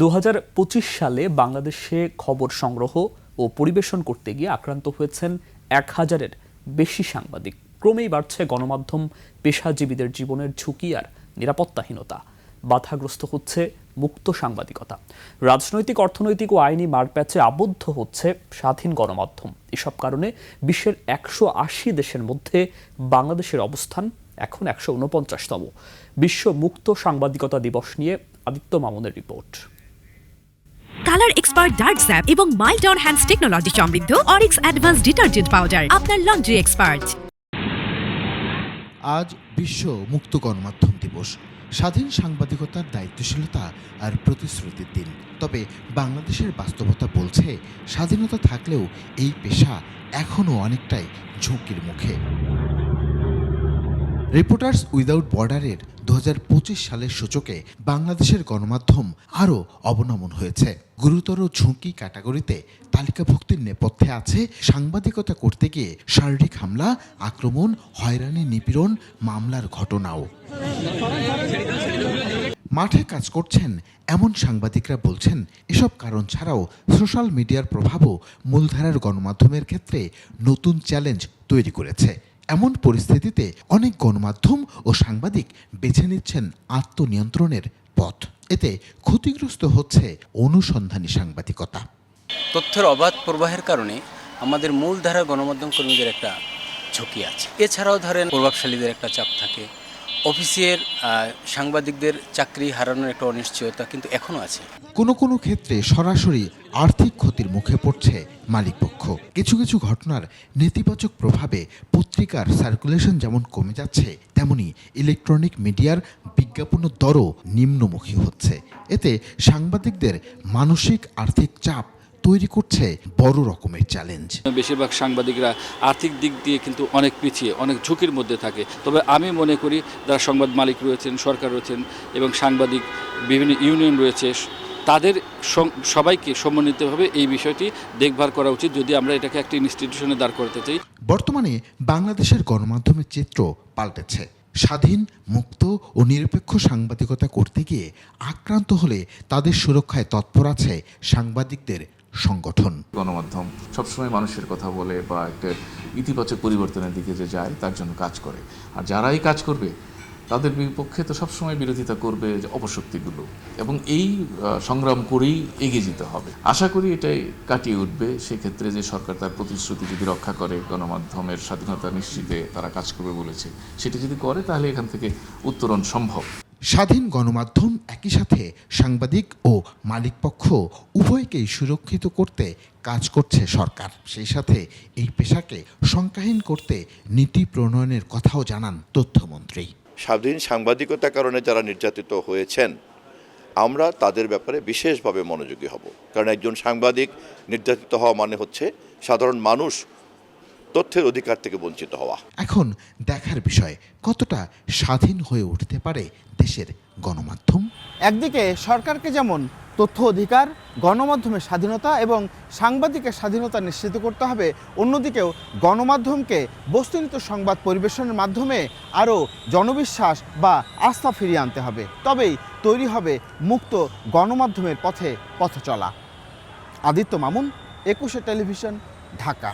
2025 সালে বাংলাদেশে খবর সংগ্রহ ও পরিবেশন করতে গিয়ে আক্রান্ত হয়েছেন 1000-এর বেশি সাংবাদিক। ক্রমেই বাড়ছে গণমাধ্যম পেশাজীবীদের জীবনের ঝুঁকি আর নিরাপত্তাহীনতা। বাধাগ্রস্ত হচ্ছে মুক্ত সাংবাদিকতা। রাজনৈতিক, অর্থনৈতিক ও আইনি মারপ্যাচে আবদ্ধ হচ্ছে স্বাধীন গণমাধ্যম। এসব কারণে বিশ্বের 180 দেশের মধ্যে বাংলাদেশের অবস্থান এখন 149তম। বিশ্ব মুক্ত সাংবাদিকতা দিবস নিয়ে আদিত্য মামুনের report. Colour expert dark sap এবং মাইল্ড অন হ্যান্ডস টেকনোলজি সমৃদ্ধ অরিক্স অ্যাডভান্স ডিটারজেন্ট পাউডার আপনার লন্ড্রি এক্সপার্ট। আজ বিশ্ব মুক্ত গণমাধ্যম দিবস। স্বাধীন সাংবাদিকতার দায়িত্বশীলতা আর প্রতিশ্রুতির দিন। তবে বাংলাদেশের বাস্তবতা বলছে, স্বাধীনতা থাকলেও এই পেশা এখনও অনেকটাই ঝুঁকির মুখে। রিপোর্টার্স উইদাউট বর্ডারের 2025 সালের সূচকে বাংলাদেশের গণমাধ্যম আরও অবনমন হয়েছে। গুরুতর ঝুঁকি ক্যাটাগরিতে তালিকাভুক্তির নেপথ্যে আছে সাংবাদিকতা করতে গিয়ে শারীরিক হামলা, আক্রমণ, হয়রানি, নিপীড়ন, মামলার ঘটনাও। মাঠে কাজ করছেন এমন সাংবাদিকরা বলছেন, এসব কারণ ছাড়াও সোশ্যাল মিডিয়ার প্রভাবও মূলধারার গণমাধ্যমের ক্ষেত্রে নতুন চ্যালেঞ্জ তৈরি করেছে। এমন পরিস্থিতিতে অনেক গণমাধ্যম ও সাংবাদিক বেছে নিচ্ছেন আত্মনিয়ন্ত্রণের পথ। এতে ক্ষতিগ্রস্ত হচ্ছে অনুসন্ধানী সাংবাদিকতা। তথ্যের অবাধ প্রবাহের কারণে আমাদের মূলধারা গণমাধ্যম কর্মীদের একটা ঝুঁকি আছে। এছাড়াও ধরেন প্রভাবশালীদের একটা চাপ থাকে, অফিসের সাংবাদিকদের চাকরি হারানোর একটা অনিশ্চয়তা কিন্তু এখনও আছে। কোনো ক্ষেত্রে সরাসরি আর্থিক ক্ষতির মুখে পড়ছে মালিকপক্ষ। কিছু ঘটনার নেতিবাচক প্রভাবে পত্রিকার সার্কুলেশন যেমন কমে যাচ্ছে, তেমনি ইলেকট্রনিক মিডিয়ার বিজ্ঞাপনের দরও নিম্নমুখী হচ্ছে। এতে সাংবাদিকদের মানসিক আর্থিক চাপ তৈরি করছে বড় রকমের চ্যালেঞ্জ। বেশিরভাগ সাংবাদিকরা আর্থিক দিক দিয়ে কিন্তু অনেক পিছিয়ে, অনেক ঝুঁকির মধ্যে থাকে। তবে আমি মনে করি যারা সংবাদ মালিক রয়েছেন, সরকার রয়েছেন এবং সাংবাদিক বিভিন্ন ইউনিয়ন রয়েছে, তাদের সবাইকে সমন্বিতভাবে এই বিষয়টি দেখভাল করা উচিত যদি আমরা এটাকে একটা ইনস্টিটিউশনে দাঁড় করতে চাই। বর্তমানে বাংলাদেশের গণমাধ্যমের চিত্র পাল্টেছে। স্বাধীন, মুক্ত ও নিরপেক্ষ সাংবাদিকতা করতে গিয়ে আক্রান্ত হলে তাদের সুরক্ষায় তৎপর আছে সাংবাদিকদের সংগঠন। গণমাধ্যম সবসময় মানুষের কথা বলে বা একটা ইতিবাচক পরিবর্তনের দিকে যে যায় তার জন্য কাজ করে। আর যারাই কাজ করবে তাদের বিপক্ষে তো সবসময় বিরোধিতা করবে অপশক্তিগুলো, এবং এই সংগ্রাম করেই এগিয়ে যেতে হবে। আশা করি এটাই কাটিয়ে উঠবে। সেক্ষেত্রে যে সরকার তার প্রতিশ্রুতি যদি রক্ষা করে, গণমাধ্যমের স্বাধীনতা নিশ্চিতে তারা কাজ করবে বলেছে, সেটি যদি করে তাহলে এখান থেকে উত্তরণ সম্ভব। স্বাধীন গণমাধ্যম একই সাথে সাংবাদিক ও মালিকপক্ষ উভয়কেই সুরক্ষিত করতে কাজ করছে সরকার। সেই সাথে এই পেশাকে সংজ্ঞাহীন করতে নীতি প্রণয়নের কথাও জানান তথ্যমন্ত্রী। স্বাধীন সাংবাদিকতার কারণে যারা নির্যাতিত হয়েছেন, আমরা তাদের ব্যাপারে বিশেষভাবে মনোযোগী হব। কারণ একজন সাংবাদিক নির্যাতিত হওয়া মানে হচ্ছে সাধারণ মানুষ তথ্যের অধিকার থেকে বঞ্চিত হওয়া। এখন দেখার বিষয় কতটা স্বাধীন হয়ে উঠতে পারে দেশের গণমাধ্যম। একদিকে সরকারকে যেমন তথ্য অধিকার, গণমাধ্যমের স্বাধীনতা এবং সাংবাদিকের স্বাধীনতা নিশ্চিত করতে হবে, অন্যদিকেও গণমাধ্যমকে বস্তুনিষ্ঠ সংবাদ পরিবেশনের মাধ্যমে আরও জনবিশ্বাস বা আস্থা ফিরিয়ে আনতে হবে। তবেই তৈরি হবে মুক্ত গণমাধ্যমের পথে পথ চলা। আদিত্য মামুন, 21 টেলিভিশন, ঢাকা।